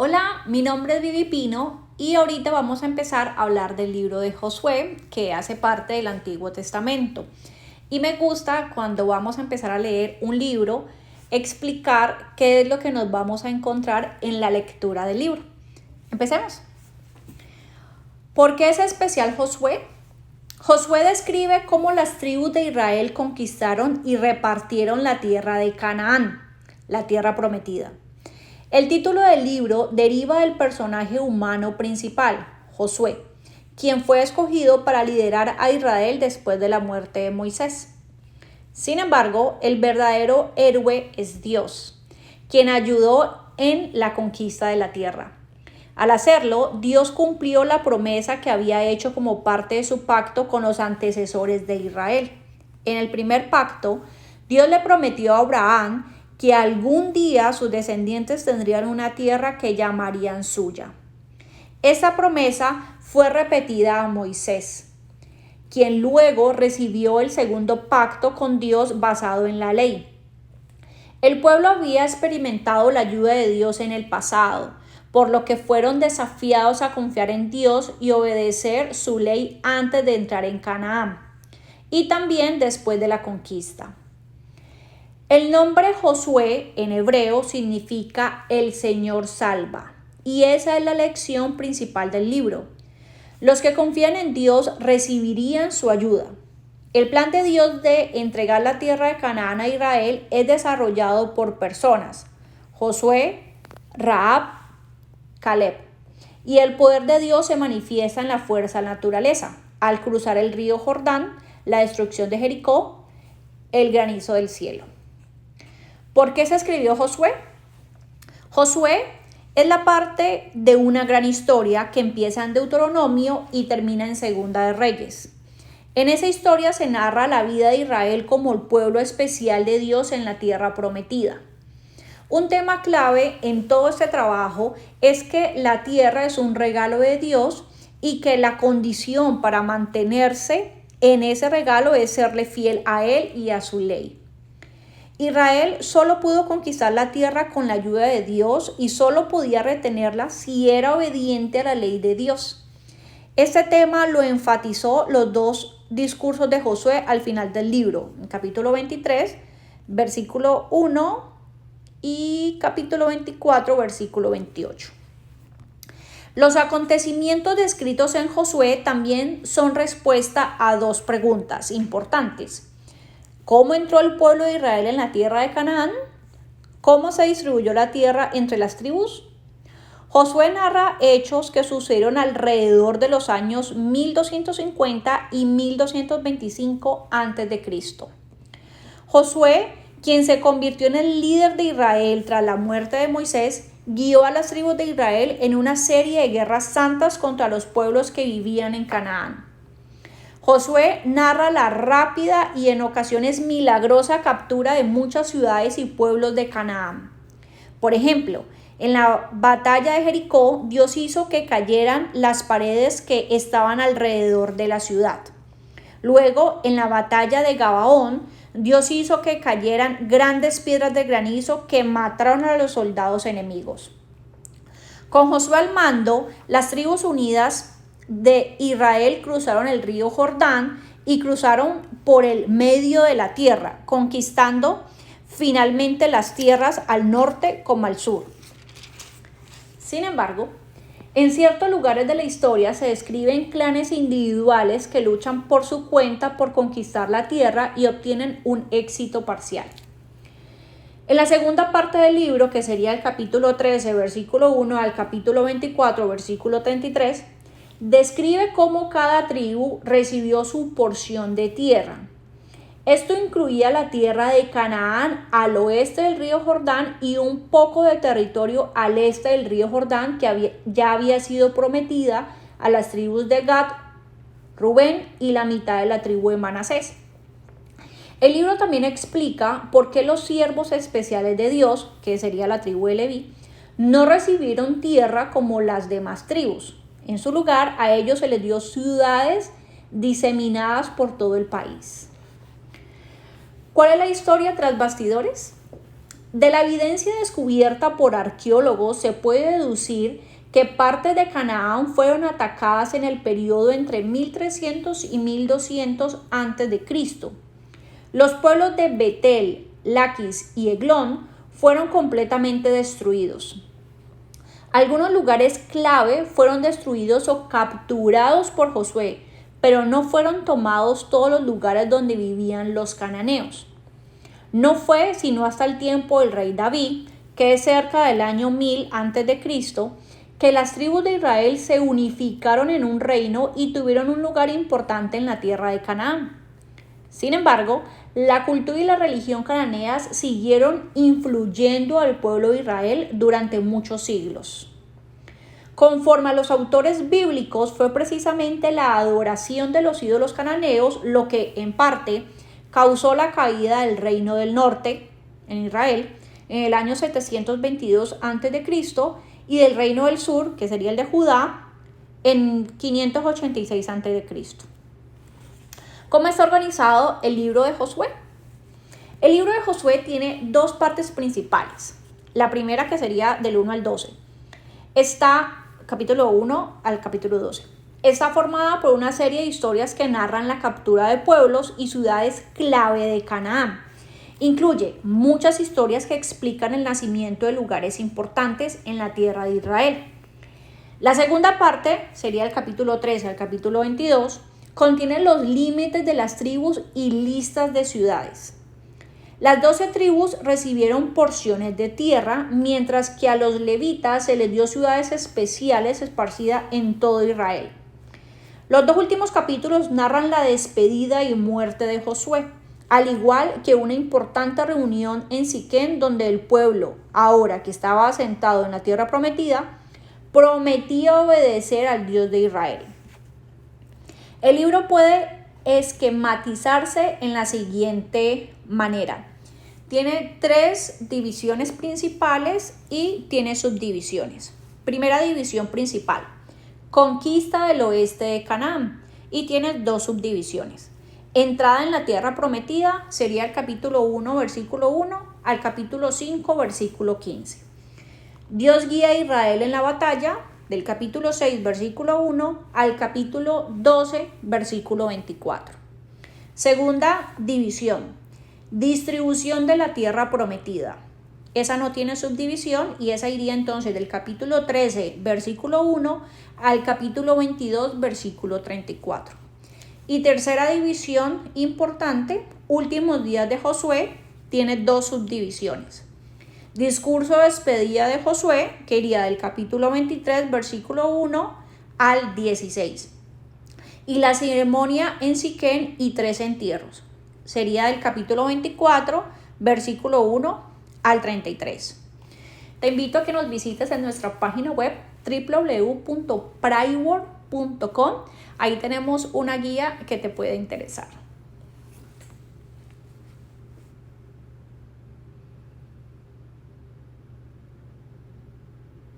Hola, mi nombre es Vivi Pino y ahorita vamos a empezar a hablar del libro de Josué, que hace parte del Antiguo Testamento. Y me gusta cuando vamos a empezar a leer un libro explicar qué es lo que nos vamos a encontrar en la lectura del libro. Empecemos. ¿Por qué es especial Josué? Josué describe cómo las tribus de Israel conquistaron y repartieron la tierra de Canaán, la tierra prometida. El título del libro deriva del personaje humano principal, Josué, quien fue escogido para liderar a Israel después de la muerte de Moisés. Sin embargo, el verdadero héroe es Dios, quien ayudó en la conquista de la tierra. Al hacerlo, Dios cumplió la promesa que había hecho como parte de su pacto con los antecesores de Israel. En el primer pacto, Dios le prometió a Abraham que algún día sus descendientes tendrían una tierra que llamarían suya. Esta promesa fue repetida a Moisés, quien luego recibió el segundo pacto con Dios basado en la ley. El pueblo había experimentado la ayuda de Dios en el pasado, por lo que fueron desafiados a confiar en Dios y obedecer su ley antes de entrar en Canaán, y también después de la conquista. El nombre Josué en hebreo significa el Señor salva, y esa es la lección principal del libro. Los que confían en Dios recibirían su ayuda. El plan de Dios de entregar la tierra de Canaán a Israel es desarrollado por personas: Josué, Rahab, Caleb. Y el poder de Dios se manifiesta en la fuerza de la naturaleza, al cruzar el río Jordán, la destrucción de Jericó, el granizo del cielo. ¿Por qué se escribió Josué? Josué es la parte de una gran historia que empieza en Deuteronomio y termina en Segunda de Reyes. En esa historia se narra la vida de Israel como el pueblo especial de Dios en la tierra prometida. Un tema clave en todo este trabajo es que la tierra es un regalo de Dios y que la condición para mantenerse en ese regalo es serle fiel a Él y a su ley. Israel solo pudo conquistar la tierra con la ayuda de Dios y solo podía retenerla si era obediente a la ley de Dios. Este tema lo enfatizó los dos discursos de Josué al final del libro, en capítulo 23, versículo 1 y capítulo 24, versículo 28. Los acontecimientos descritos en Josué también son respuesta a dos preguntas importantes. ¿Cómo entró el pueblo de Israel en la tierra de Canaán? ¿Cómo se distribuyó la tierra entre las tribus? Josué narra hechos que sucedieron alrededor de los años 1250 y 1225 a.C. Josué, quien se convirtió en el líder de Israel tras la muerte de Moisés, guió a las tribus de Israel en una serie de guerras santas contra los pueblos que vivían en Canaán. Josué narra la rápida y en ocasiones milagrosa captura de muchas ciudades y pueblos de Canaán. Por ejemplo, en la batalla de Jericó, Dios hizo que cayeran las paredes que estaban alrededor de la ciudad. Luego, en la batalla de Gabaón, Dios hizo que cayeran grandes piedras de granizo que mataron a los soldados enemigos. Con Josué al mando, las tribus unidas de Israel cruzaron el río Jordán y cruzaron por el medio de la tierra, conquistando finalmente las tierras al norte como al sur. Sin embargo, en ciertos lugares de la historia se describen clanes individuales que luchan por su cuenta por conquistar la tierra y obtienen un éxito parcial. En la segunda parte del libro, que sería el capítulo 13, versículo 1 al capítulo 24, versículo 33, describe cómo cada tribu recibió su porción de tierra. Esto incluía la tierra de Canaán al oeste del río Jordán y un poco de territorio al este del río Jordán que ya había sido prometida a las tribus de Gad, Rubén y la mitad de la tribu de Manasés. El libro también explica por qué los siervos especiales de Dios, que sería la tribu de Leví, no recibieron tierra como las demás tribus. En su lugar, a ellos se les dio ciudades diseminadas por todo el país. ¿Cuál es la historia tras bastidores? De la evidencia descubierta por arqueólogos se puede deducir que partes de Canaán fueron atacadas en el periodo entre 1300 y 1200 a.C. Los pueblos de Betel, Laquis y Eglón fueron completamente destruidos. Algunos lugares clave fueron destruidos o capturados por Josué, pero no fueron tomados todos los lugares donde vivían los cananeos. No fue sino hasta el tiempo del rey David, que es cerca del año 1000 a.C., que las tribus de Israel se unificaron en un reino y tuvieron un lugar importante en la tierra de Canaán. Sin embargo, la cultura y la religión cananeas siguieron influyendo al pueblo de Israel durante muchos siglos. Conforme a los autores bíblicos, fue precisamente la adoración de los ídolos cananeos lo que, en parte, causó la caída del reino del norte, en Israel, en el año 722 a.C., y del reino del sur, que sería el de Judá, en 586 a.C. ¿Cómo está organizado el libro de Josué? El libro de Josué tiene dos partes principales. La primera, que sería del 1 al 12. Está capítulo 1 al capítulo 12. Está formada por una serie de historias que narran la captura de pueblos y ciudades clave de Canaán. Incluye muchas historias que explican el nacimiento de lugares importantes en la tierra de Israel. La segunda parte, sería el capítulo 13 al capítulo 22, contiene los límites de las tribus y listas de ciudades. Las 12 tribus recibieron porciones de tierra, mientras que a los levitas se les dio ciudades especiales esparcidas en todo Israel. Los dos últimos capítulos narran la despedida y muerte de Josué, al igual que una importante reunión en Siquem, donde el pueblo, ahora que estaba asentado en la tierra prometida, prometía obedecer al Dios de Israel. El libro puede esquematizarse en la siguiente manera. Tiene 3 divisiones principales y tiene subdivisiones. Primera división principal, conquista del oeste de Canaán, y tiene 2 subdivisiones. Entrada en la tierra prometida sería el capítulo 1, versículo 1 al capítulo 5, versículo 15. Dios guía a Israel en la batalla, del capítulo 6, versículo 1 al capítulo 12, versículo 24. Segunda división, distribución de la tierra prometida. Esa no tiene subdivisión y esa iría entonces del capítulo 13, versículo 1 al capítulo 22, versículo 34. Y tercera división importante, últimos días de Josué, tiene 2 subdivisiones. Discurso de despedida de Josué, que iría del capítulo 23, versículo 1 al 16. Y la ceremonia en Siquem y 3 entierros. Sería del capítulo 24, versículo 1 al 33. Te invito a que nos visites en nuestra página web www.prayworld.com. Ahí tenemos una guía que te puede interesar.